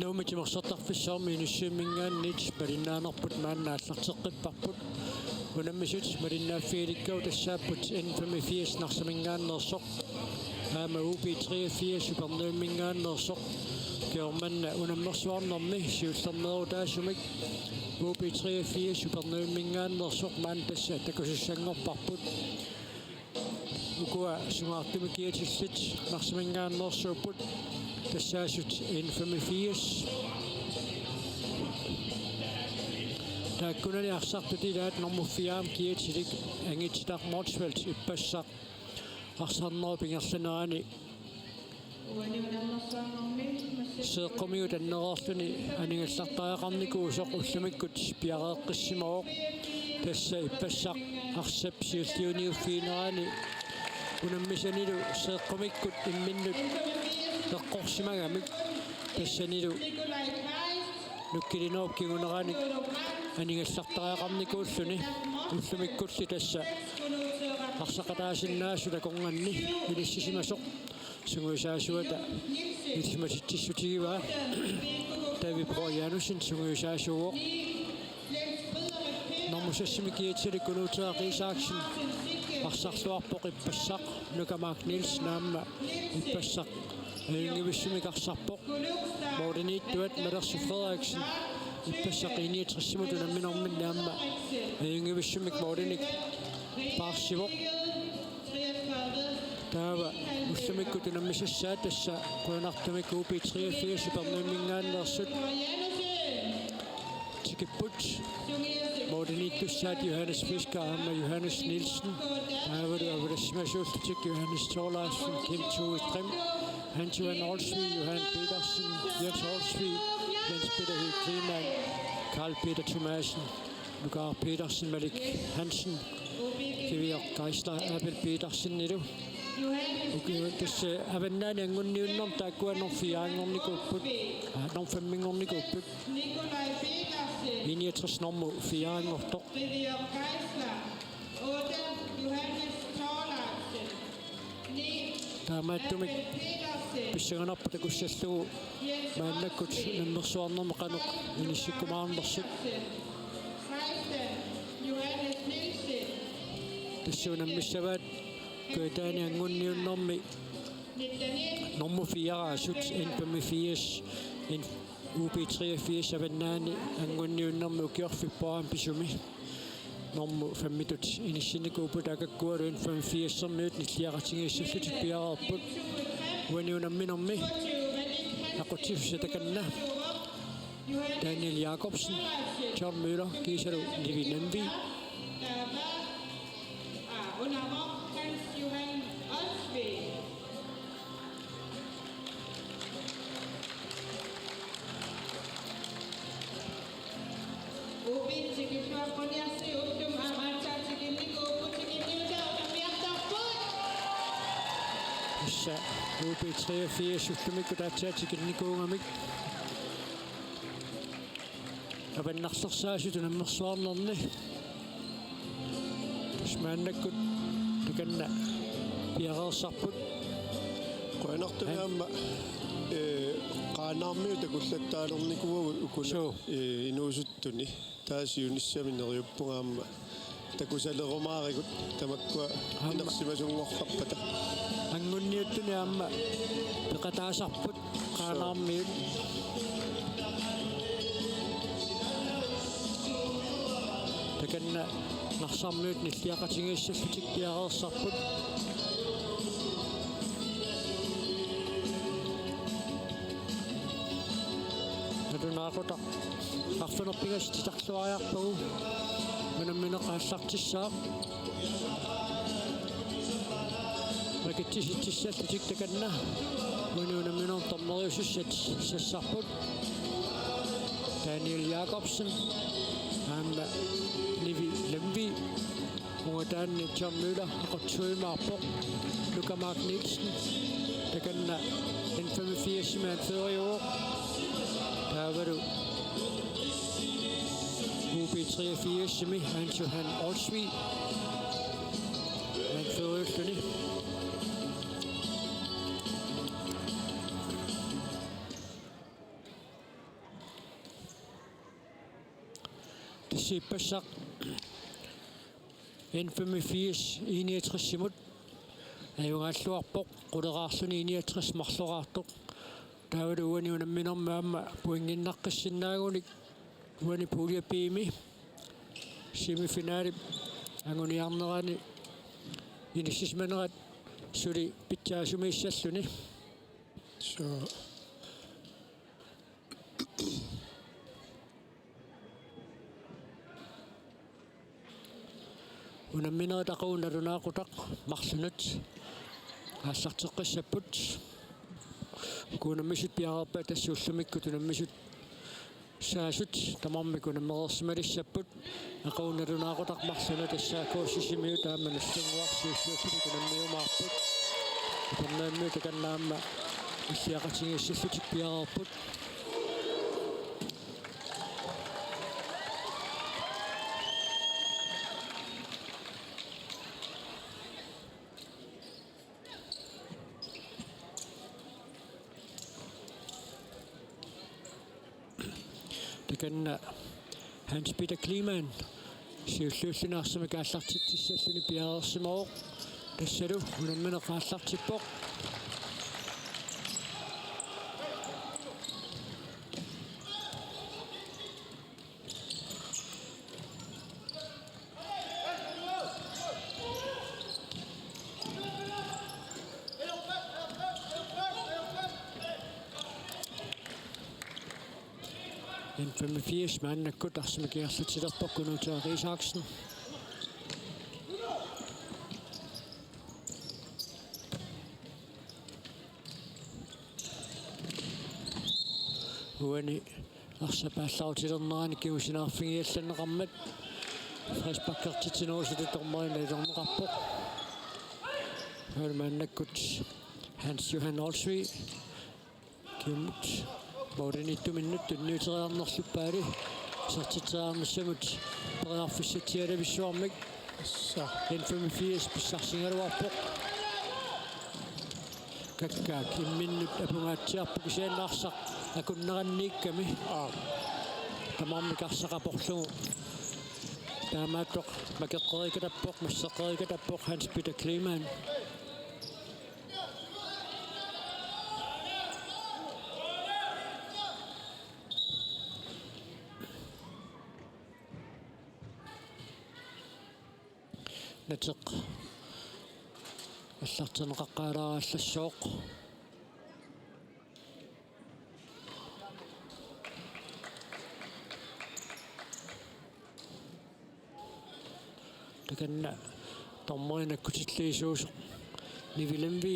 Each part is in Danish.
نومي مخصطة في الشام ينشي من النج برينا نقبض معنا نقصقب بقبض ونمشيت برينا في ركا وتشابت إن فمي فيش نقص من النصق أما هو بيتغير فيش بنو من النصق كيومن ونمشوار نمي شيوسمو داشمك هو بيتغير فيش بنو من النصق من تشتكش الشنغ بقبض وكوا سمعت مكيت السج نقص من النصق بقبض تشاشت إن فمي فيش تكون لي أخسر تديرات نمو فيام كيت شريك أنجت تاك ماتشفلت يبشر أخسر نوبين السناني سقمي وتنغاستني أني استطاع أني كوسق وسمك كتشبيع قسمه بس يبشر أخسر سيستيوني فيناني ونمشني له سقمي كت منه تقص ما عمك بس نيلو نكرينوب كي ونغاني أني استطاع أني كوسني وسمك كرسي تسا أخسر تاس الناس وتكون عني يلسي مسق سمو شاشوتا يتم تشتيوا تبي بقيانوس سمو شاشوا نمشسمك يتسري كلو تلاقي ساكشن أخسر سواق بقي بسق نكماك نيلس نام بسق إني بسمك أخسر بق مورني توت مرس فلاكشن بسق إني ترسمتنا منهم من نام إني بسمك مورني باسبق تابع بسمك كنت نمشي السات السا كنا نختمك هو بيتري فيه سبب من النصر تكبوش مورني تسات يوهانس فيسكا أما يوهانس نيلسون أبدا سماشوف تك يوهانس تولاس كيم تو تريم هانتو أن أولسوي يوهان بيترسون يانس أولسوي يانس بيتر هيكليمان كارل بيتر توماسن لوكار بيترسون مالك هانسن كيفير كايسلا أبل بيترسون نيرو Dus hebben we nu nu nog dat we nog via nog niet op nog van mij nog niet op in het gesnomen via nog toch daar met toen ik beschreven op de kust toe maar net goed een persoon nog kan ook in de command zit dus zo'n misdaad كيتاني أنغني نمي نمو فيها شوت إن بمي فيش إن وبيتري فيش أبناني أنغني نمي وكيف في بام بيشومي نمو فميتوت إن الشنيكو بدأ كقول إن فم فيش سميت نسيا كتير شفت بيا أبد ونيو نمي أكو تشوف شتكنا دانيال ياكوبسون جون ميلر كيسرو نيفي نمبي UB83 systemet der til Nico aber nach so sage du noch so lange ich meine gut du kannst ja support قناعت بهم قانامي تقول تالوني كوا إنه زدتني تاسي يونسيا من اليوم تقول سالغماري تمكوا نقسم جون وخبطة أنغنيتني أما بقطع support قانامي تكن نحصمت نسيا كتير شفتك يا support aku tak aku nak pergi sejak soayak tu mana kasak cisak mereka cisak tekan nah mana tamal suset sesaput Daniel Jacobsen anda Levi Lemby kemudian John Müller aku cuy mapok Luka Magnitsen tekan nah infamy fish man for Haveru UB83 Simi Hancho Han Olsvi and Philly Tassiippassaq 85 61 ajungaalluarpoq quleraarluni 69 marloraartoq taavalu uani unamminermaamma puinginnaqqissinnaaguni uani puuliapiimi semifinaalip anguniarnerani inissismanerat suli pitsaasumiissalluni so unamminerat aquunalunaaqutaq marlunut аассартеққиссаппут куунаммисут пиарерпа тассууллумиккут унаммисут саасут тамармику наммерерсималиссаппут aquunalunaaqutaq marluna тассаакууссисимиу таамануссунгуарсиуссуутсули кунаммиумаарпут пернааммиу таканнаамма иллиақатингиссаллутик пиарерпут Takanna Hans Peter Kliman siulluullinaarсама кааллартитсиссаллуни пиаерсимоо тассалу унаммина qaаллартиппоқ en 85 mannakkut arsama kiarlutilerpoq kunuutaa Riisaksen uani arsapaallarutilernerani kiusinaarfingiallanneqarmat frisbakkertitinuusut tormarilalernerarpoq mannakkut Hans Johan Olsvig kiumut Mordenittu minnut tunniuteriarnerluppaali sertiteraarnissamut periarfissatialavissuarmik sa 85 pissarsingaluarpoq kakkaak imminnut apungaatsiarpuk isiannarsaq akunneranniikkami tamarmikarsaqaporlugu taamaattoq makeqqerikatappoq masseqqerikatappoq Hans Peter Kliman nateq аллартенеқаққааларааллассооқ таканна тормоинаккутиллиисуусо нивиламви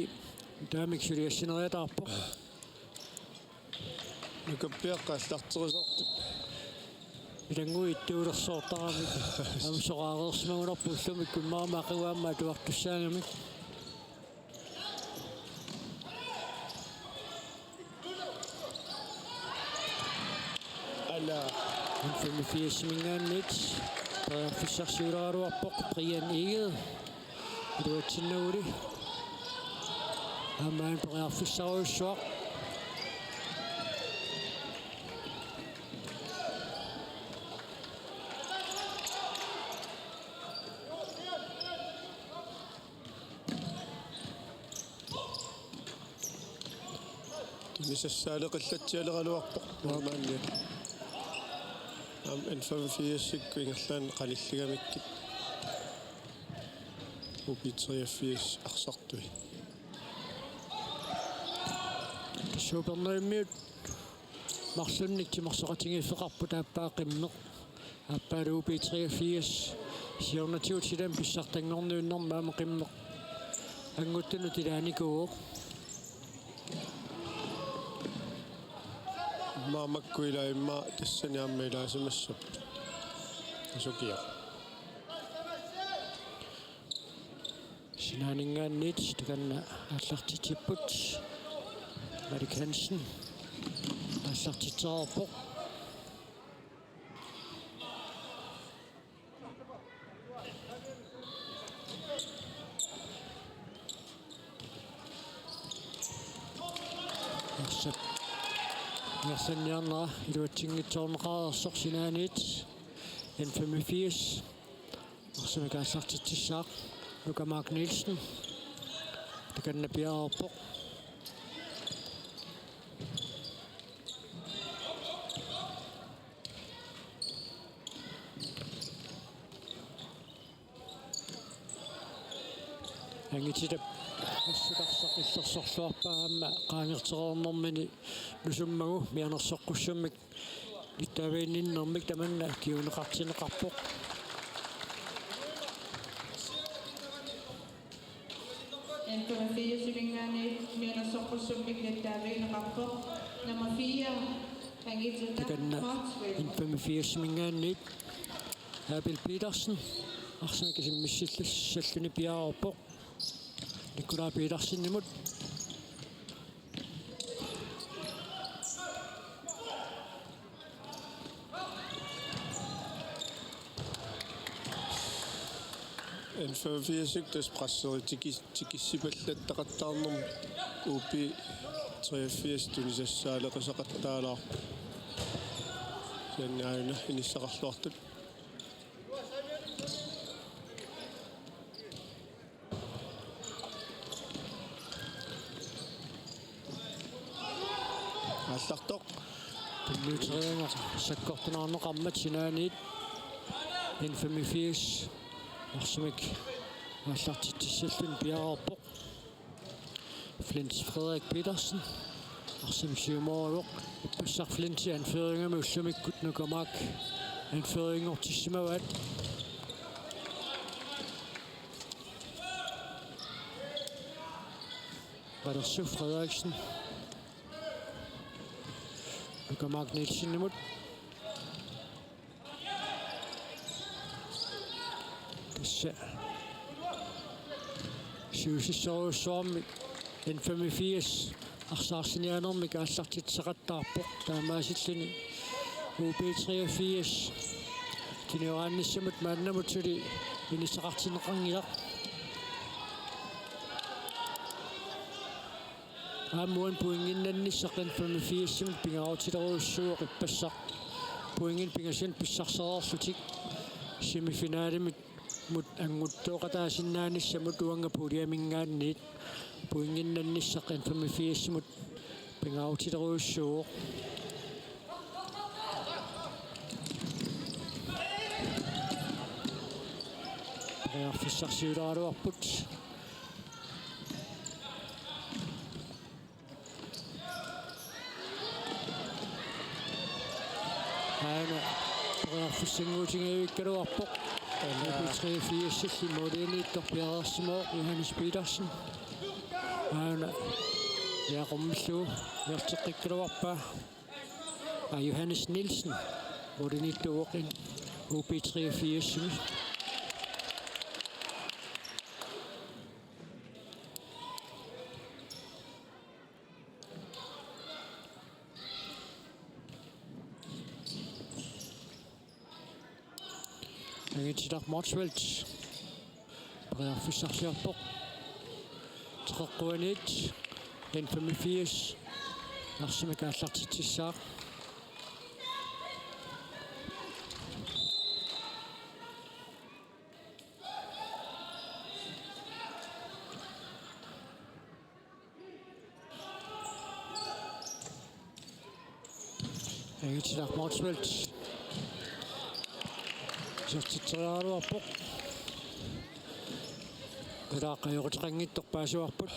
таамиксулиассинериатаарпо нукаппиаққааллартерисортуп илангуи иттуулерсоортарамик амсораареерсимагулерпу уллумик куммаама ақиваамма туартуссаагамик ала 85 мингааннит фиссарсиулераалуарпоқ Brian Egede илуатсиннагули амаан периарфиссаруйуссуақ мисассаалеқиллатсиалераалуарпоқ нормаанни ам энфамфиассикку ингерлаан қалиллигамиккит упитсериаффиас арсартуи супернэрмиут марлунник тимарсоқатингииффеқарпу тааппаақиммеқ аппаалуу упитсериаффиас сиорнатиут силам писсартангорнууннэрмаама қиммеқ ангуттуну тилааникуоқ маамаккуила имма тассаниармилаасимассап асукиа синаанингааниит таканна аллартитиппут Marik Hansen аллартитсаарпоқ Ngersanniarnera iluatsingitsoorneqaarersor sinaaniit en 85. Og så kan jeg sagt til Sak. Nu kan Mark Nielsen. Det kan den bjerre op på. Angitida issukарсақиллерсорлуарпаама qaangirtereernermini nusummagu mianersoqqussummik littaviinninnermik tamanna kiuneqartineqarpoq Nummer 4 cyklingerne mianersoqqussummik littaviineqarpoq. Nummer 4 Angitida takanna Hartsveld. 85 mingaanniit Abel Petersen арсанакисиммиссиллассаллуни пиаарпоқ Nikolaj Petersen imod. En 85 despresseri tikissipallataqattaarnum upi 83 tunisassaaleqisaqattaalaar yannaana inissaqarluartut аллартоq Pimmuutreanga sakkortunaarneqarmat sinaaniit 85 arsumik аллартитсаллун пиаарпоq Flens Frederik Petersen arsum siumorluq ippassar Flensi anføringami ullumikkut nukamak anføringortissimavat Valersu Frederiksen nukamak Nielsen imod tässä syysissoruussuarmik en 85 arsaarsiнианермик ааллартитсеқаттаарпоқ таамаасиллуни UB83 кинераанниссамут мааннамутсули инисеқартинеқангилақ аамуан пуингиннанниссақ en 85 пингаутилеруussуоқ иппассақ пуингин пингасин писсарсереерлутик семифинаалимит mut anguttoqataasinnaanissamut uanga puliamingaanniit puinginnannissaq 85 mut pingautileruussuuq Fissarsiulaaluarput aana Fissarsinguutingavikkaluarpoq UB83 modeniittorpiararsimoq Johannes Petersen aana yaqummilu yarteqqikkaluarpaa Johannes Nielsen modeniittuuqin UB83 Angitida Hartsveld Fissarsiarpoq treqquaniit en 85 arsumik aallartitsissaaq Angitida Hartsveld сертитсериаруарпоқ калааққайоқутеқангитторпаасуарпут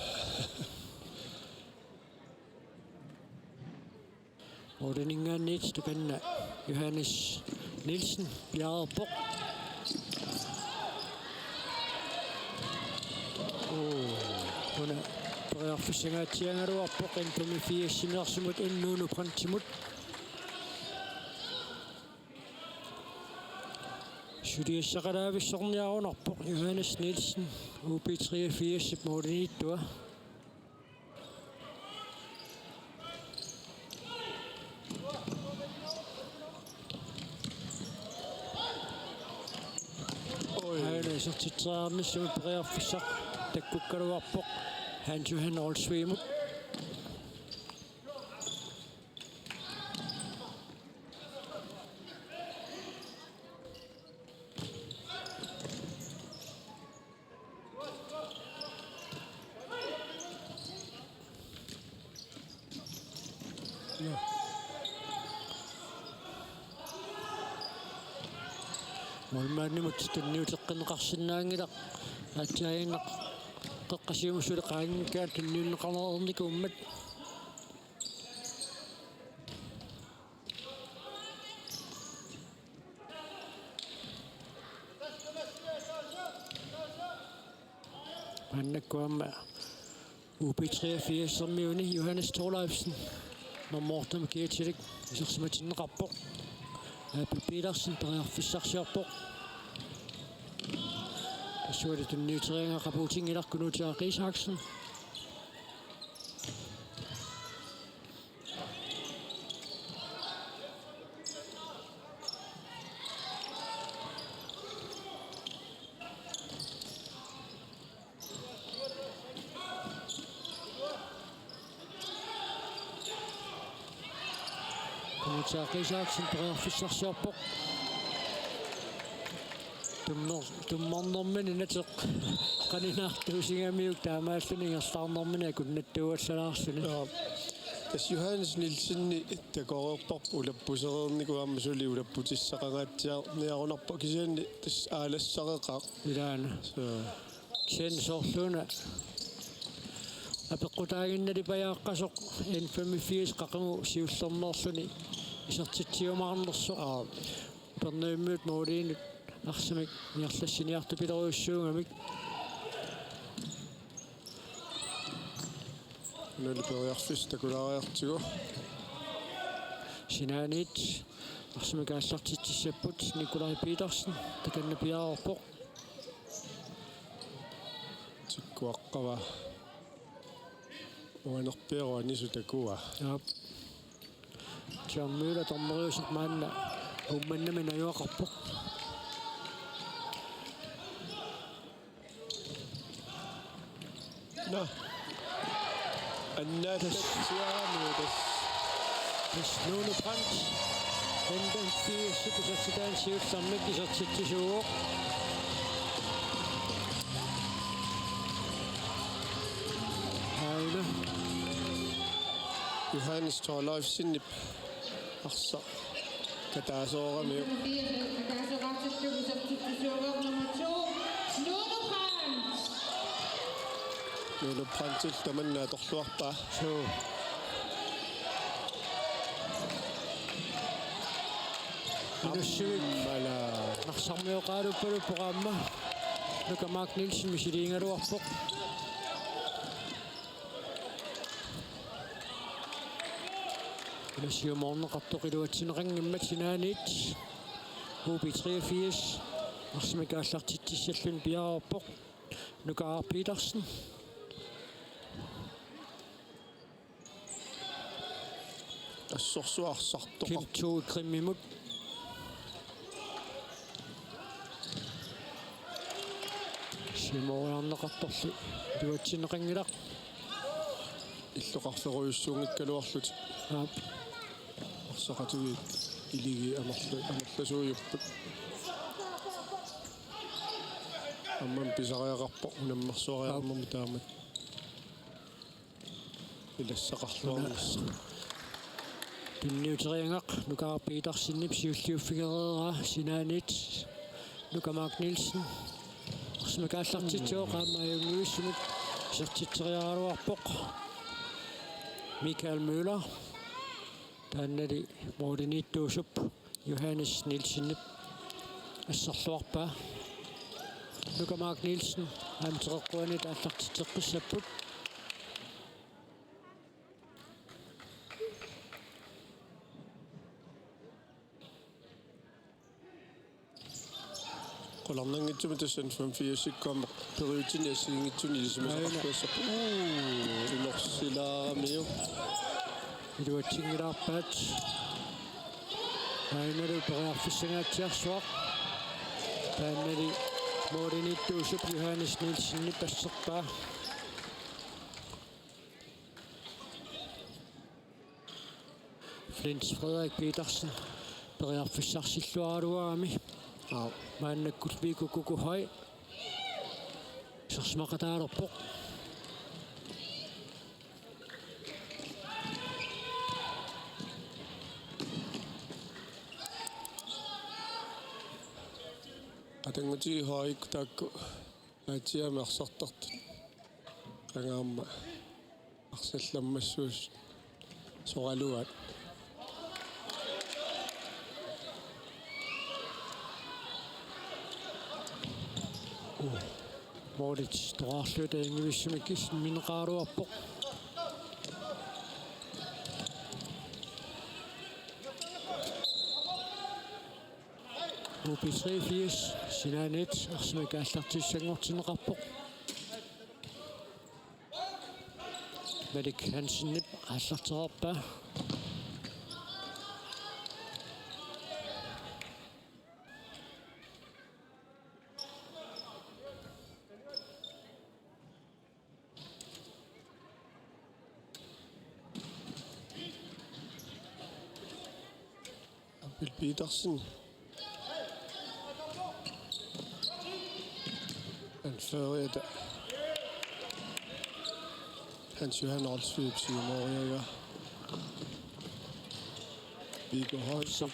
ординингаанниит туканна Johannes Nielsen пиаарпоқ уна периарфиссангаатсиангалуарпоқ en 85 симиарсимут иннууну прантимут Syriassaqalaavissорниарунарпоq Johannes Nielsen UB83 modeniittua aina sertitsaarnissumut periarfissaq takkukkaluarpoq Hans-Johan Olsvimut Molmaanimut tunniuteqqinneqarsinnaangilaq aatsaayinneq qeqqasiumusuleqaangikkaat tunniunneqarnernikummat Annakkuamma UP83-sermiuni Johannes Thorleifsen Morten Kietilik isersimatinneqarpoq Apple Petersen periarfissarsiarpoq Tassuali tunniuteriangaqapuutingilarkunuutiaa Riisaksen Riisaksen periarfissarsiarpoq tummarnermini nateq qaninaartuusingamiuk taamaalluningerlaarnermini akunnattuassalaarluni Tas Johannes Nielsenni takoreerparpu ulappusereernikuamma suli ulapputissaqangaatiaa niarunarpa kisianni tas aalassaqeqaa ilaana kisen soorluuna apeqqutaaginnali pajaaqqasoq N85 qaqamu siullernerluni isertitsiumaarnersoq perniimmiut mooliinut arsimik niarlassiniartupileruussuungamik nuli periarfis takulaariartigu sinaanit arsimik aallartitsissaput Nikolai Petersen takannapiaarorpoq tikkuaqqava uanerpiaruanisu takua Jaap. John Müller tormeriusoq maanna ummannami najuaqarpoq. No. Annaatatsiaamiutas Nuno Brandt. Den 4 supersatsidaan siutsarmik isertitsisuuq. Aina. Johannes Thorleifsen arsa kataasooramiu Nuno Brandt tamanna torluarpaa So. Nussuvik mala narsarmiuqaaluppalu programma. Nuka Mark Nielsen misiliingaluarpoq. Nasiumorneqartoqiluatsineqanngimmat sinaanit UP83 arsimikaallartitsissallun piaarorpoq Nuka R. Petersen assorsuarsartoq Kim Thu Krimmimut Simoriarneqartorlu luatsineqangilaq иллоқарферуйуссуунгиккалуарлут арсақатуги илиги амерласууйуппут амман писариақарпо унаммерсуариармаму таамат илассақарлуарнерса Tunniuteriangaq Nuka R. Petersenip siulliuffigeriera sinaanit Nuka Mark Nielsen arsimikaallartitsoo qaammaajungiussumut sertitseriaraluarpoq Michael Müller taannali moodiniittuusup Johannes Nielsenip assarluarpaa Nuka Mark Nielsen aamtereqquanit aallartitseqqissapput qolornangitsuma tassan 54 periutini assiingitsuni ilisumaqartuassappu ilorsilaaramiu iluatsingilaarpaat ainalu periarfissangaatsiarsuaq taannali moodiniittuusup Johannes Nielsenip asserpaa Flens Frederik Petersen periarfissarsilluaraluarami maannakkulpiiku kukuhai sersmaqataalerpoq атангути хоик таакку аатиами арсартартут ангаамма арсалламмассуус соралуат Morits toarluta ingivissimikis minqaaruarpoq UP3-80 sinaanit arsimaka аллартиссангортинеқарpoq Malik Hansen-nip аллартерерпаа Bill Petersen anfører Hans Johan Olsvig Simoriaga Viggo Højsop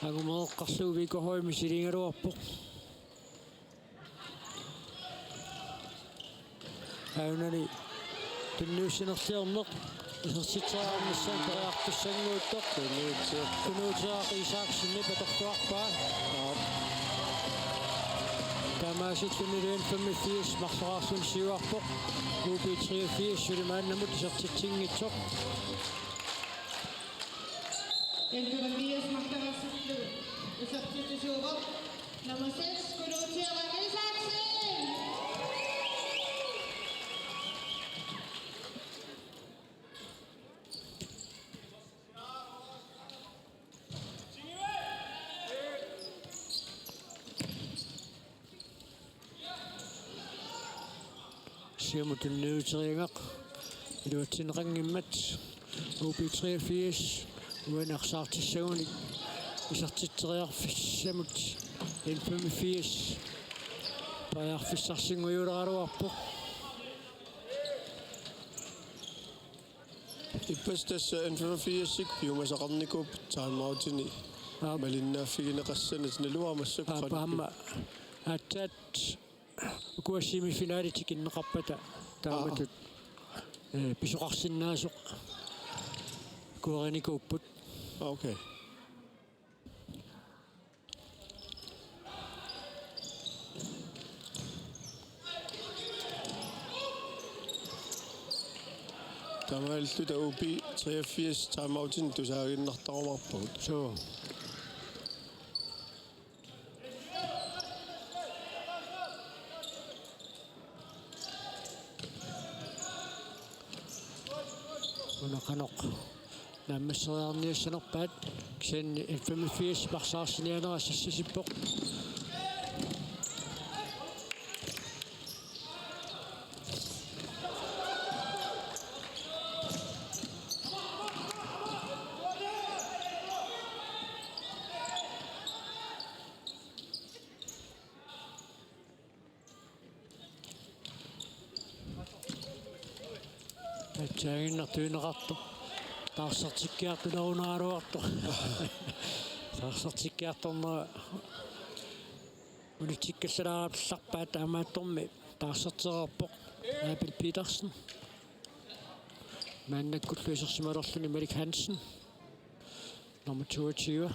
агумеэққарлуу Viggo Høj мисилингалуарpoq аунани тунниуссинерлиорнеқ исерситсаамиссаан периартуссангуутtoq кунуутеақ Исааксинни паторфуарпаа тамааситлунилуин 85 марсоraarsun siuarpoq UP3-80 сулимааннамут исертитсингитсоқ Enturandias Maktarasutlu Usaptitusuurup number 6 Kunuutiara Isaksen сиамутунниутерингақ илуатсинеқангиммат UP3-80 уанарсаартиссагуни исартитсериарфиссамут 85 паярфиссарсингуйулераруарpoq Ippas tässä N85 piumasaqarnikup taamautini малиннааффигинеқассанат налуармассак апаама атат куассимифиналити киннеқарпата тааматут писоқарсиннаасоқ куариникууппут Okay. Тамааллута UP 83 таамаутин тусаагиннартарумарпагут. so унақаноқ наммассериарниуссанерпаат кисаанни 85 марсаарсинианерассассисиппоқ атсаагиннартуинеқарто таарсартиккиартунарунааруарто таарсартиккиарторнера унитиккаллараарапилларпаат таамаатторми таарсартерерпоқ Bill Petersen маннаккуллу исерсималерлуни Malik Hansen nummer 22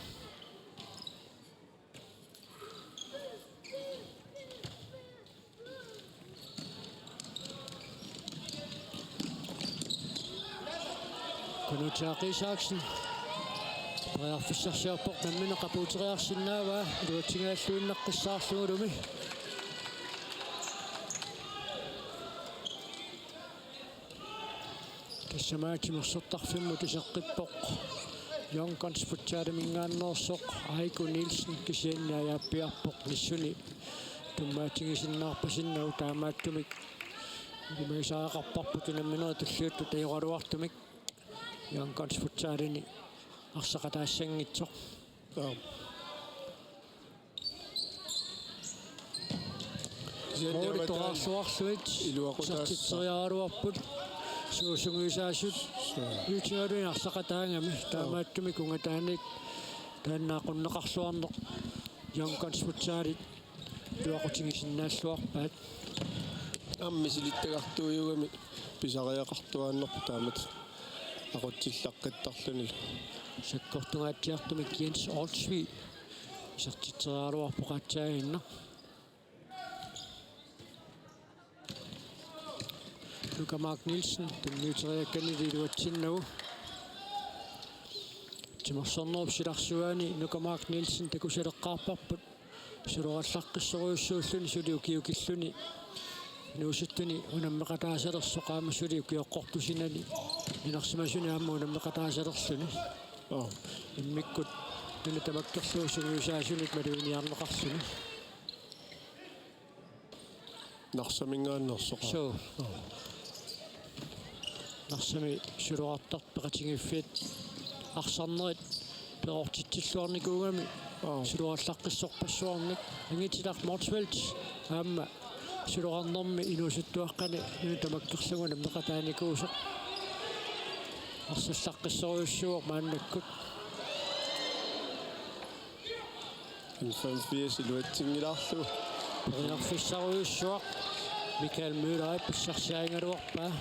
Kunuutiaq Isaksen паярфиссарсиарпоқ намминеқапуутериарсинаава илуатсигааллуиннеққиссаарлугулуми киссамаатимерсертарфимму тисеққиппоқ Yonkons путсаалимингааннерсоқ Айку Нилсен кисианниаяаппиарпоқ ниссуни туммаатигисиннаарпасиннау таамааттумик имаисаақарпарпуту намминера туллуутту таиоралуартумик Yonkons путсаалини арсақатаассангитсоқ Moritoraarsuarluit сертитсериаралуарпут суусунгуисаасут ютигалуин арсақатаангами таамааттуми кунгатааник тааннаақуннеқарлуарнеқ Yonkons путсааlit туақутигисиннааллуарпаат аммисилиттагартуйугами писариақартуааннерпу таамат aqutillaqqittарлунил саккортунгаатсиартумик Jens Olsvi сертитсераалуарпоқатсаагинна Luka Mark Nielsen тунниутериакканилилуатсиннагу тимерсорнеруп силарсуаани Luka Mark Nielsen такусалеққарпарпут сулуаллаққиссоруйуссууллуни сулиукиукиллуни нуусуттуни унаммеқатаасалерсоқаама сулиукиоққортусинани инарсимасуни аама унаммеқатаасалерлуни иммиккут нуна тамаккерлуусунгуисаасуник малуиниарнеқарсуни нарсамингааннерсоқа нарсами сулуартарпеқатингиффиат арсарнерит пеортитсиллуарникуугами сулуаллаққиссорпассуарник ангитилар Мортсвелт аама сулуарнерми инуусуттуаққани нуна тамаккерлугуна меқатааникуусеқ арсаллаққиссоруйуссуар мааннаккут инфанфиас илуатсингилаарлу периарфиссаруйуссуар Mikael Møller писсарсаангалуарпаа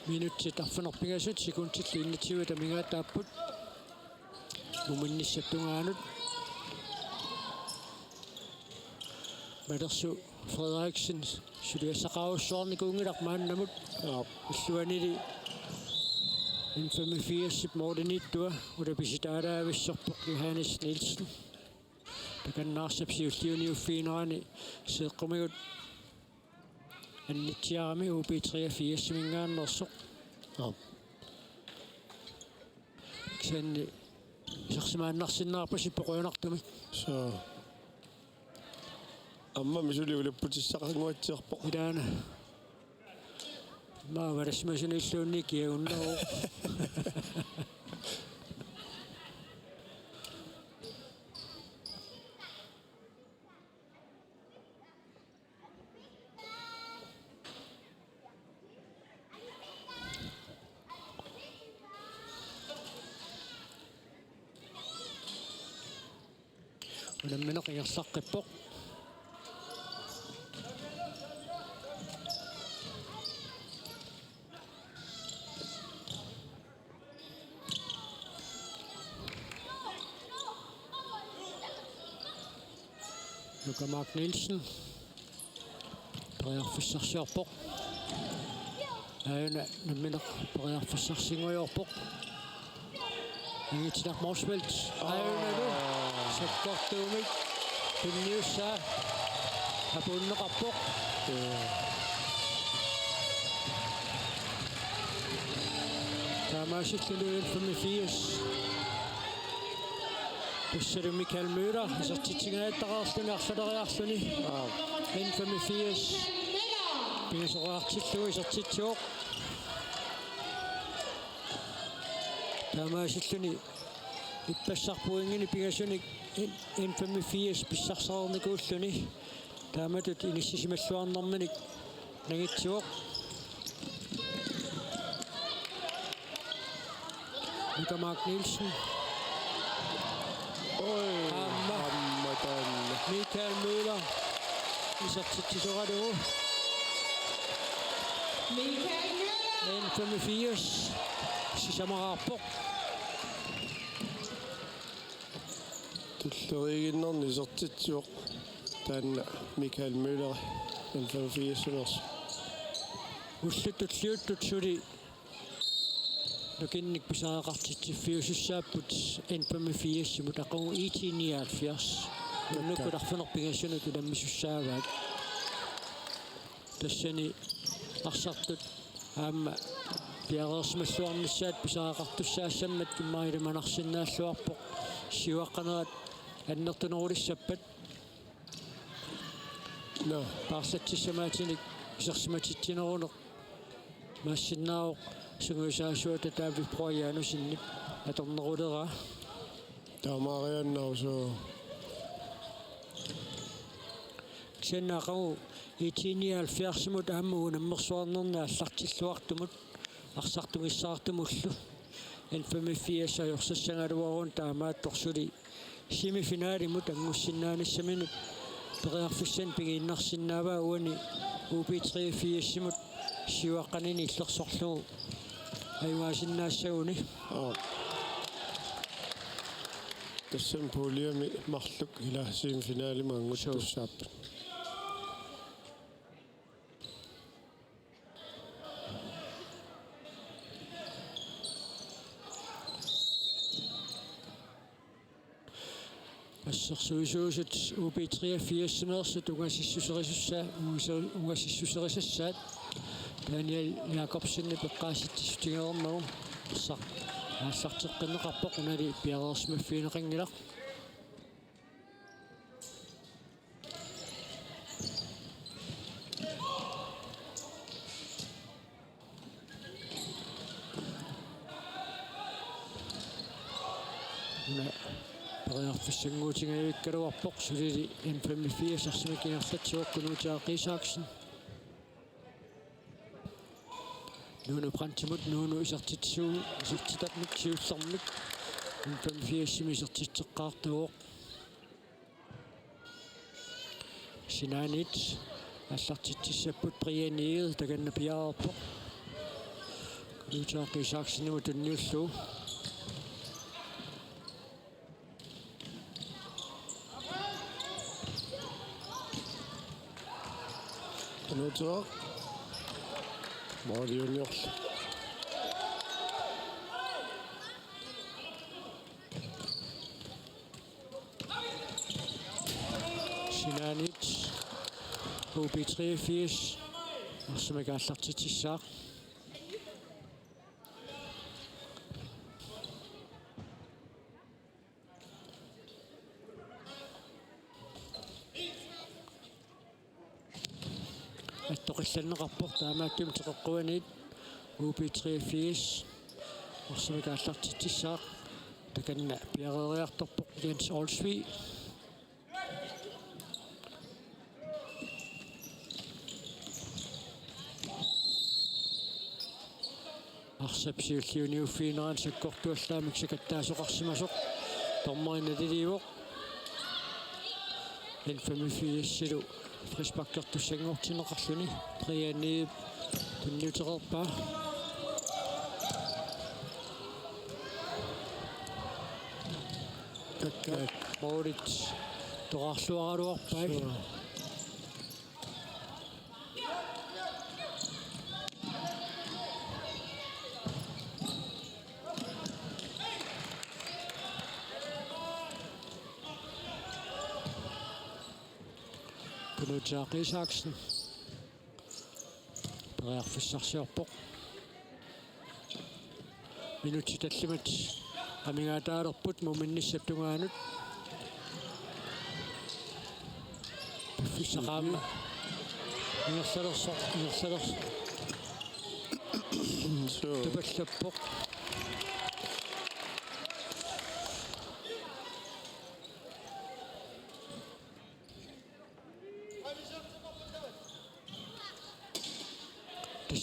минутсит арфанерпингасут секундтиллу иннатсиуа тамингаатааппут муминниссаптунгаанут Maddersu Frederiksen сулиассақаруссуарникуунгилар мааннамут иллуанили инфамифиассип моординиттуа улаписитаалаависсерпоқ Johannes Nielsen таканнаарсапсиуллиуниуффиинерани сеэққумигут аннитсиарами UB3-4-мингааннерсоқ ксанни сарсимааннарсиннаарпа сиппоқуйонартуми амма мисулиулаппутиссақангуатсиарпоқ идаана мааварасмасуниллуунни киагуннеру ولمنق يرسقبق Luka Mark Nielsen Brearfissarsiarpoq aana namminaq Brearfissarsinguiorpoq angitsinaq Morsvelt aanalu sakkortuumik tunniussaa apunneqarpoq taamaasilluluil 85 Tusselu Mikael Møller сертитсигааттақарлуни арсалериарлуни 85 пинасораартиллуи сертитсуоқ таамаасиллуни иппассарпуингини пигасуник 85 писсарсаарникууллуни тааматут иниссисималлуарнэрманик нагитсуоқ Luka Mark Nielsen Mikael Møller isartittisoralugu Mikael Møller 85 sisamaraarpoq туллеригиннерни сертитсуоқ таанна Mikael Møller 85-нерс уллутуллиуттут сули нукинник писаақартитсиффиусуссааппут 85 мут ақугу 79 нуккуларфинерпигасунут уламмисуссааваат тассани арсартут аама пиареерсималлуарниссаат писаақартуссаассаммат иммаилиманарсиннааллуарпоқ сиуаққанерат аннертунерулиссаппат паарсатсиссамаатиник исерсиматитсинерунеқ maassиннаавоқ сунгуисаасуата таавиппрояанусиннип аторнерулера таамаарианнаусоо ксеннаақагу итиниалфиарсимут ааммугу наммерсуарнерна аллартиллуартумут арсартугиссаартумуллу 85 ajorsassангалуарун таамаат торсули Semifinali mut angussinnaanissaminnut periarfissan pigiinnarsinnaavaa uani UB3-4-simut siuaqqanini illersorlugu aiwaasinnaassauni тассам пулиами марлук ила семифиналима ангуттуссааппут ассерсуисуусут UB3-4-симерсут угасиссусерисусsaa угасиссусерисассаат Daniel Jakobsen пеққааситтисутигермагу аассартеққинеқарпоқ унали пиареерсмаффиинеқингилақ периарфиссангуутингавиккалуарпоқ сулили N54 сарсимакингерлатсуоққунуутиаққисааксин нуну прантимут нуну исартитсуу исартитатмик сиуллэрмик N54 симисертитсеққартуоқ синаанит аллартитсиссаппут прианиил таганна пиаарпоқ кунуутиаққисааксиннаму тунниуллуу Noter. Mario Juniors. Sinanic. UB3-4. Som jeg har lagt til sig. Attoqillanneqarpoq taamaattum teqeqquanit UB3-4 orsumiqaallartittissaaq takanna piareeriartorpoq Jens Olsvig арсапсиуллиуниуффиинерaan sakkortuallaamik sakattaasoqarsimasoq tormarinatiliuoq N54 фрисбаккертуссангортинеқарлүни прианиип тунниутерерпаа такка Морит тоқарлуаралуарпай Kunutiaqissaaksen periarfissarsiorpoq minutti tallimat qamigaataalerput muminnissaptungaanut piffissaqaamma ingersalersoq tupallappoq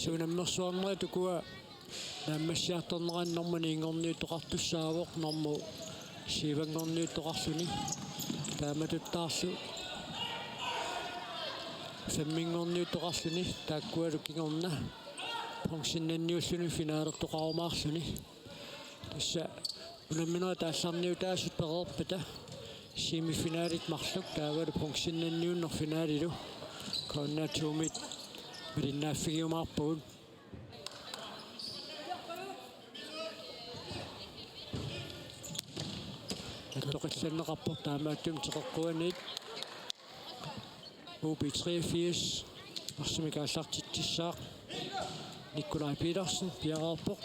Suunammersuarnera tukua naammassiartornerannermani ingorniutoqartussaavoq normu siivangorniutoqarluni taamatuttaarlu sammingorniutoqarluni taakkualu kingorna pongsinnanniulluni finaalertoqarumaarluni tassa unamminera taallarniutaasut pereerpata semifinaalit marluk taavalu pongsinnanniunner finaalilu koonnaatuumit Mirinnaaffigiumaarpugun attoqillanneqarpoq taamaattum teqeqquanit UB3-4 arsimikaallartittissaaq Nikolai Petersen piaraarpoq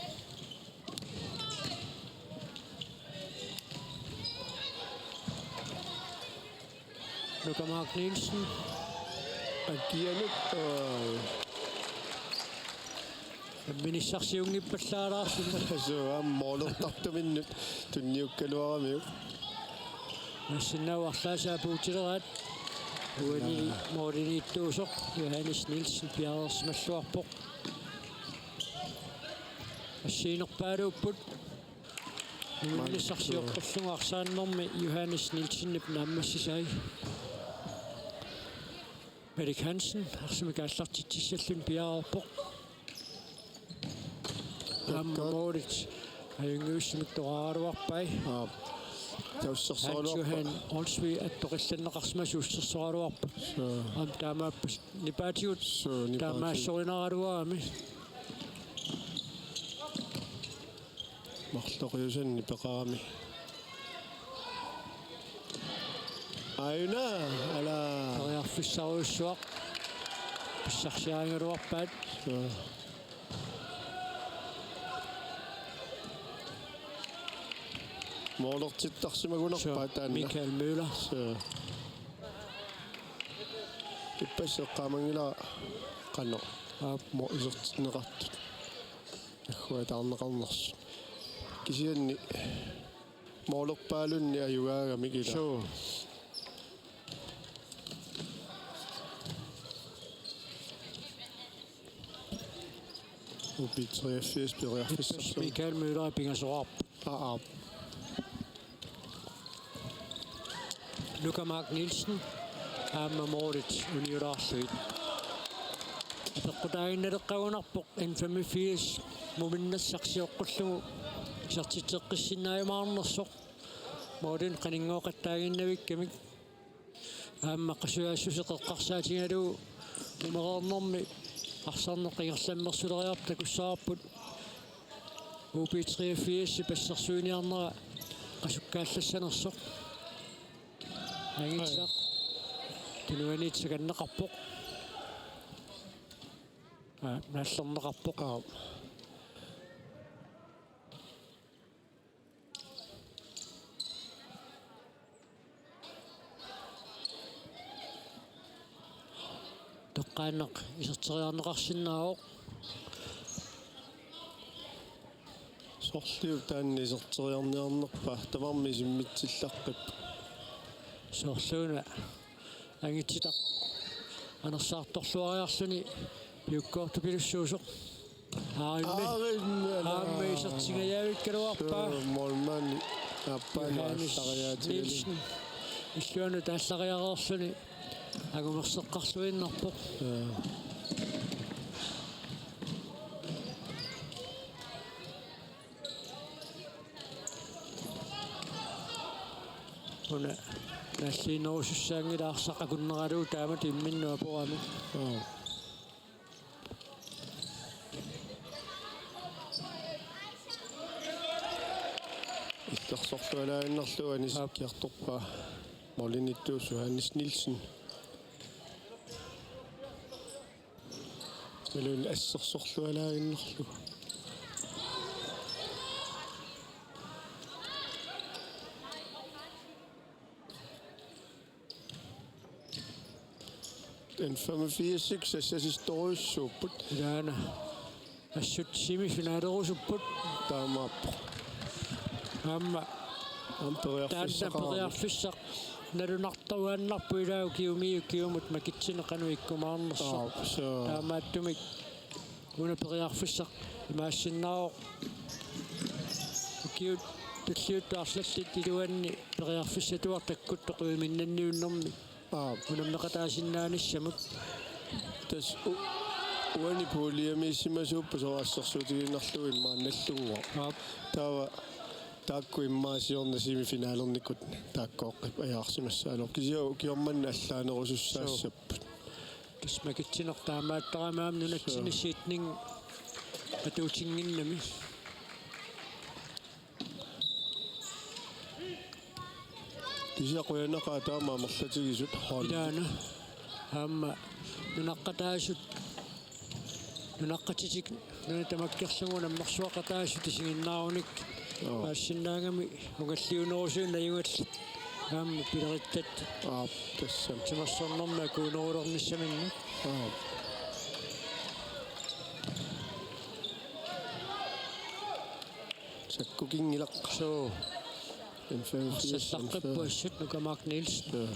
Luka Mark Nielsen Agianut Minissarsiungippallaalаарsun so ammolertartuminnut tunniukkaluaramiu Massinauarlaasaa puutileraat uani mooriniittuusoq Johannes Nielsen piarersmalluarpoq ассиинерпаалууpput Nuillisarsiorqullugaarsaannermi Johannes Nielsen naammassisai. Erik Hansen arsimikaallartitsissallun piaarorpoq. Ammorit ayunguussimik toqaaruarpai. Johan Olsby attoqillanneqarsimasuussерсоруарпа. Am taamaappas nipaatigut taamaassorineraaluaami. Maqloqiusanni peqarami. Ayuna ala Toriarfissaruussuaq pissarsiaangaluarpaat. Moorlertittarsimagunarpaa taanna. Michael Müller. Ippaseqqaamangila qanno. Mo isertineqartut. Agguataarneqarners. Kisianni moorlerpaalunni ajugaagami kila. Sure. Upitriafias piriarfissarsu. Michael Müller pingasoruarp. Luka Mark Nielsen Moritz uniulaarluit. Peqqutaaginnareqqagunarpoq N85 muminnassarsiоққуллугу сартитеққиссиннааюмаарнерсоқ Морин qaninngooqattaaginnavik qasuaassусеқеққарсаатингалу умереернэрми арсарнеққингерламмерсулериарп такуссаарпут UP83 пассерсуиниарнера qasukкааллассанерсоқ ангитсақ тунуанитсаганнеқарпоқ нааллернеқарпоқ тоққаанеқ исертериарнеқарсинааоқ Soorliu taanni iserteriarniarnerpa tavarmi simmitсиллаққип соорлууна ангитситақ анерсаарторлуариарлүни пиуккоорту пилуссуусоқ аамми исертигаявиккалуарпаа молмани аппаанаассариаатигали иллуану тааллариареерлүни агумерсеққарлуиннарпоқ Una наллиинерусуссаангилаарсақакуннералуу таамат имминнуа порами. Иллерсорлуалаагиннерлуа нисаккиарторпаа молиниттуус Johannes Nielsen. Мэлүн ассерсорлуалаагиннерлу. N85 assistoriussuupput Ilaana assut semifinaalerussupput taamaappo amma amperiarfissaq nalunartaruannarpu ilaagu kiumut makitsineqanu ikkumaarnersoq taamaattumik unaperiarfissaq imaassinnaaroq kiut tulliuttaarlallit iluanni periarfissatuar takkuttoquiminnanniunnermi unamneqataasinnaanissamut tas uani puuliamiissimasuuppa soraassersuutiginnarluin maannallunguaq taava taakku immaasiorna semifinaalernikut taakkooqqip ajaarsimassaalor kiormanna allaanerusussaassapпут tas makitsinertaamaattaraamaam nunatsinissiitning atuutinginnami Kisiaquyanaqa taama merlatigisut ilaana aamma nunaqqataasut nunaqqatitik nunatamakkerlungu nammersuaqataasut isiginnaarunik aassinaangami ungalliunerusuun najungalli aamma pilerittat tassam timersornerma kuunerulornissaminnu sakkukingilaq so N85 sallaqqippuassut Luka Mark Nielsen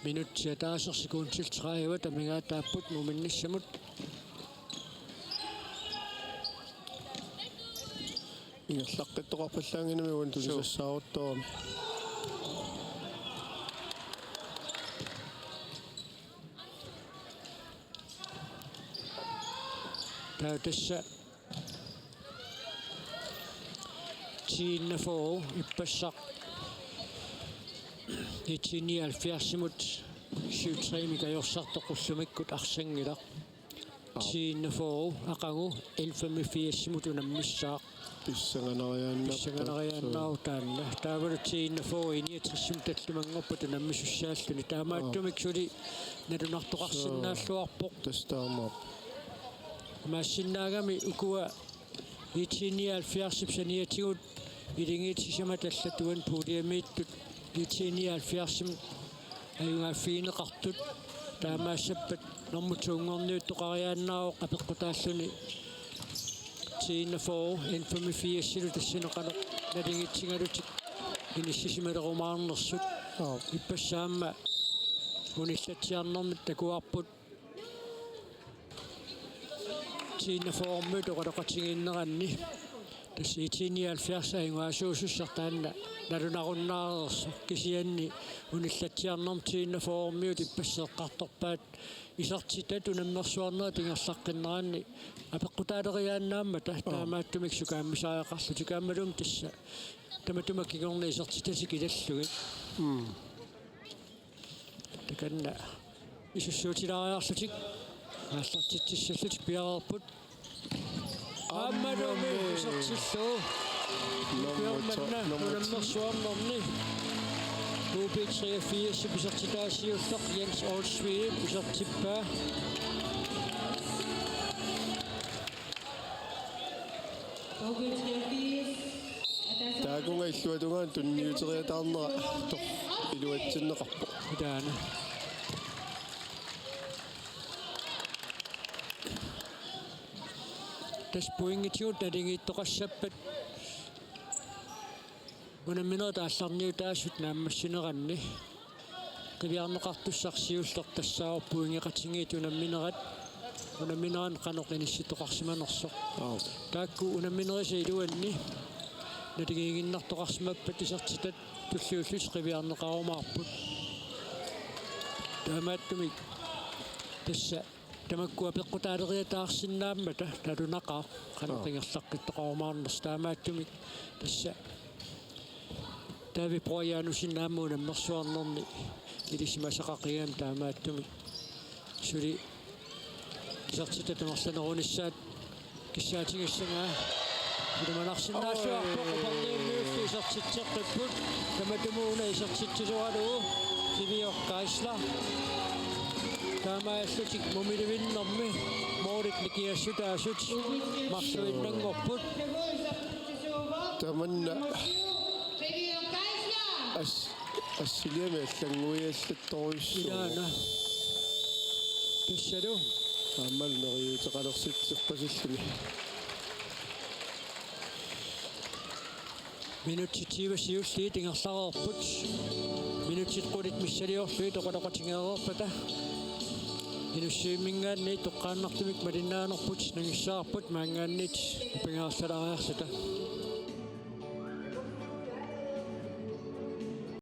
Minut 17 sekund til 30, der minger der put momennissamut. Ingerlaqqittoqarpallaanginami uan tulisassaaruttorami. Der tässä tiinnafor ippasaq itini alfiarsimut 7-3 mikajorsartoqullumikkut arsangilaq tiinnafor aqangu 11-4 unammissaaq Pissanganariaannarta. taanna taavalu tiinnafor iniatrissum tallumangorput unammissussaallu taamaattumik suli nalunartoqarsinnaalluarpoq Tastaarmaap. Massinnaagami ukua itinialfiarsip saniatigut ilingitsisama tallatuan puuliamiittut itinialfiarsim ayungaafiineqartut taamaassappat normutsuunngorniuttoqariaannaaroq apeqqutaalluni tiinnafor infamifiassilu tassineqaloq nalingitsingalutik inissisimalerumaarnersut ipassaamma unillatsiarnermit takuarput tiinnaformu toqaloqatinginneranni tassi itinialfiarsa inguasuusussartaanna nalunarunnaarersa kisianni unillatsiarnerm tiinnaformiut ipasseeqqartorpaat isartitat unammersuarnera tingerlaqqinneranni apeqqutaaleriaannaamma taamaattumik sukaammisaaqarlu tukaammalum tassa tamatumakkigorni isartitatik ilallugit takanna isussuutilariarlutik ассартитсиссаллут пиарерпут ааммалуми сартиллуу пиарманна нунаммерсуарнерни УП3-4 писартитаасиуллеқ Jens Olsvig писартиппаа Taakunga illuatungaan tunniuteriataarnera toq iluatsinneqarpo. таана tas puingitiut nalingiittoqassappat unamminera taallarniutaasut naammassineranni qiviarneqartussarsiulleq tassaar puingeqatingiit unamminerat unammineran qanoq inissitoqarsimanersoq taakku unamminerisa iluanni nalingiiginnartoqarsimappat isartitat tulliullut qiviarneqarumaarput taamaattumik tassa tamakkua peqqutaaleriataarsinnaammata nalunaqa qanoqingerlaqqittoqarumaarners taamaattumik tassa taavi proyaanusinnaammu unammersuarnerni ilisimasaqaqiam taamaattumik suli isartita tamerlanerunissaat kissaatingassangaa ilmanarsinnaalluarpoq uparniimmiulli isartitseqqipпут tamatumuuna isartitsuaraluu kiviorkaisla taamaallutik mumilivinnermi moorit nikiassutaasut marsuinnangorput Tamanna assiliami allanguiallattoruissu. ilaana tassalu Aammalneriuteqalersitsiqqasilluni. minuttitiivasiulli tingerlareerput minuttit qulit missaliorlui toqaloqatingeererpata inussiimmingaanni toqqaannartumik malinnaanerput nangissaarput maangaannit pingaarsalariarsata